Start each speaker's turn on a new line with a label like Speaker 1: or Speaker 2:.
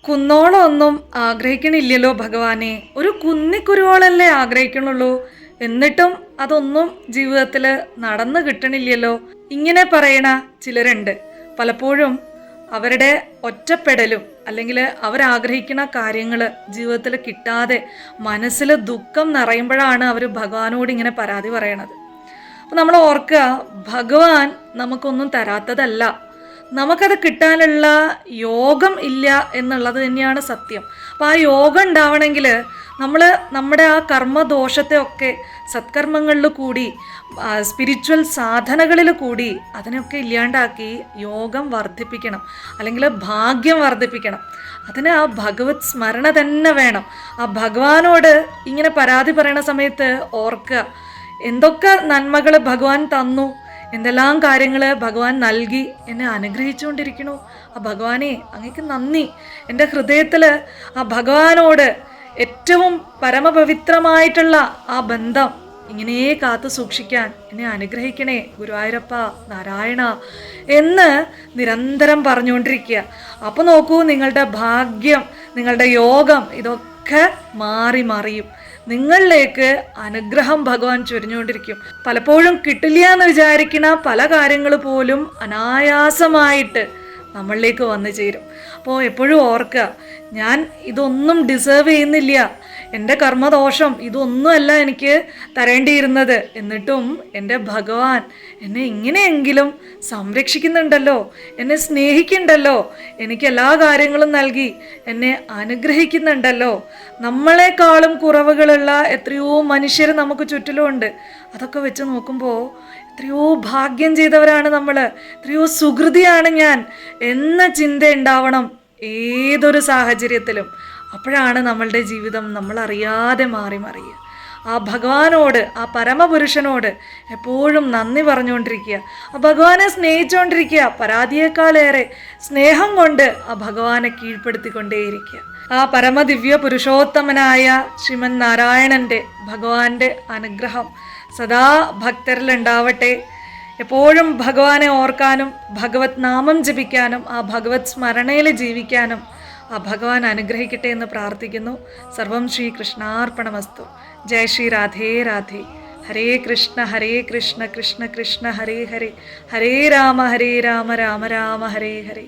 Speaker 1: കുന്നോളം ഒന്നും ആഗ്രഹിക്കണില്ലല്ലോ ഭഗവാനെ, ഒരു കുന്നിക്കുരുവോളല്ലേ ആഗ്രഹിക്കണുള്ളൂ. എന്നിട്ടും അതൊന്നും ജീവിതത്തിൽ നടന്നു കിട്ടണില്ലല്ലോ. ഇങ്ങനെ പറയണ ചിലരുണ്ട്. പലപ്പോഴും അവരുടെ ഒറ്റപ്പെടലും അല്ലെങ്കിൽ അവരാഗ്രഹിക്കുന്ന കാര്യങ്ങൾ ജീവിതത്തിൽ കിട്ടാതെ മനസ്സിൽ ദുഃഖം നിറയുമ്പോഴാണ് അവർ ഭഗവാനോട് ഇങ്ങനെ പരാതി പറയണത്. അപ്പം നമ്മൾ ഓർക്കുക, ഭഗവാൻ നമുക്കൊന്നും തരാത്തതല്ല, നമുക്കത് കിട്ടാനുള്ള യോഗം ഇല്ല എന്നുള്ളത് തന്നെയാണ് സത്യം. അപ്പം ആ യോഗം ഉണ്ടാവണമെങ്കിൽ നമ്മൾ നമ്മുടെ ആ കർമ്മദോഷത്തെ ഒക്കെ സത്കർമ്മങ്ങളിൽ കൂടി സ്പിരിച്വൽ സാധനകളിൽ കൂടി അതിനൊക്കെ ഇല്ലാണ്ടാക്കി യോഗം വർദ്ധിപ്പിക്കണം, അല്ലെങ്കിൽ ഭാഗ്യം വർദ്ധിപ്പിക്കണം. അതിന് ആ ഭഗവത് സ്മരണ തന്നെ വേണം. ആ ഭഗവാനോട് ഇങ്ങനെ പരാതി പറയണ സമയത്ത് ഓർക്കുക, എന്തൊക്കെ നന്മകൾ ഭഗവാൻ തന്നു, എന്തെല്ലാം കാര്യങ്ങൾ ഭഗവാൻ നൽകി എന്നെ അനുഗ്രഹിച്ചുകൊണ്ടിരിക്കണു. ആ ഭഗവാനെ അങ്ങേക്ക് നന്ദി. എൻ്റെ ഹൃദയത്തിൽ ആ ഭഗവാനോട് ഏറ്റവും പരമപവിത്രമായിട്ടുള്ള ആ ബന്ധം ഇങ്ങനെ കാത്തു സൂക്ഷിക്കാൻ എന്നെ അനുഗ്രഹിക്കണേ ഗുരുവായൂരപ്പ നാരായണ എന്ന് നിരന്തരം പറഞ്ഞുകൊണ്ടിരിക്കുക. അപ്പോൾ നോക്കൂ, നിങ്ങളുടെ ഭാഗ്യം, നിങ്ങളുടെ യോഗം ഇതൊക്കെ മാറി മറിയും. നിങ്ങളിലേക്ക് അനുഗ്രഹം ഭഗവാൻ ചൊരിഞ്ഞുകൊണ്ടിരിക്കും. പലപ്പോഴും കിട്ടില്ല എന്ന് വിചാരിക്കുന്ന പല കാര്യങ്ങൾ പോലും അനായാസമായിട്ട് നമ്മളിലേക്ക് വന്നു ചേരും. അപ്പോൾ എപ്പോഴും ഓർക്കുക, ഞാൻ ഇതൊന്നും ഡിസേർവ് ചെയ്യുന്നില്ല, എൻ്റെ കർമ്മദോഷം ഇതൊന്നുമല്ല എനിക്ക് തരേണ്ടിയിരുന്നത്, എന്നിട്ടും എൻ്റെ ഭഗവാൻ എന്നെ ഇങ്ങനെയെങ്കിലും സംരക്ഷിക്കുന്നുണ്ടല്ലോ, എന്നെ സ്നേഹിക്കുന്നുണ്ടല്ലോ, എനിക്ക് എല്ലാ കാര്യങ്ങളും നൽകി എന്നെ അനുഗ്രഹിക്കുന്നുണ്ടല്ലോ. നമ്മളെക്കാളും കുറവുകളുള്ള എത്രയോ മനുഷ്യർ നമുക്ക് ചുറ്റിലുമുണ്ട്. അതൊക്കെ വെച്ച് നോക്കുമ്പോൾ എത്രയോ ഭാഗ്യം ചെയ്തവരാണ് നമ്മൾ, എത്രയോ സുകൃതിയാണ് ഞാൻ എന്ന ചിന്ത ഉണ്ടാവണം ഏതൊരു സാഹചര്യത്തിലും. അപ്പോഴാണ് നമ്മളുടെ ജീവിതം നമ്മളറിയാതെ മാറി മറിയുക. ആ ഭഗവാനോട്, ആ പരമപുരുഷനോട് എപ്പോഴും നന്ദി പറഞ്ഞുകൊണ്ടിരിക്കുക, ആ ഭഗവാനെ സ്നേഹിച്ചുകൊണ്ടിരിക്കുക. പരാതിയേക്കാളേറെ സ്നേഹം കൊണ്ട് ആ ഭഗവാനെ കീഴ്പ്പെടുത്തിക്കൊണ്ടേയിരിക്കുക. ആ പരമദിവ്യ പുരുഷോത്തമനായ ശ്രീമൻ നാരായണൻ്റെ ഭഗവാന്റെ അനുഗ്രഹം സദാ ഭക്തരിലുണ്ടാവട്ടെ. എപ്പോഴും ഭഗവാനെ ഓർക്കാനും ഭഗവത് നാമം ജപിക്കാനും ആ ഭഗവത് സ്മരണയിൽ ജീവിക്കാനും ആ ഭഗവാൻ അനുഗ്രഹിക്കട്ടെ എന്ന് പ്രാർത്ഥിക്കുന്നു. സർവം ശ്രീ കൃഷ്ണാർപ്പണമസ്തു. ജയ ശ്രീ രാധേ രാധേ. ഹരേ കൃഷ്ണ കൃഷ്ണ കൃഷ്ണ ഹരേ ഹരേ, ഹരേ രാമ രാമ രാമ ഹരേ ഹരേ.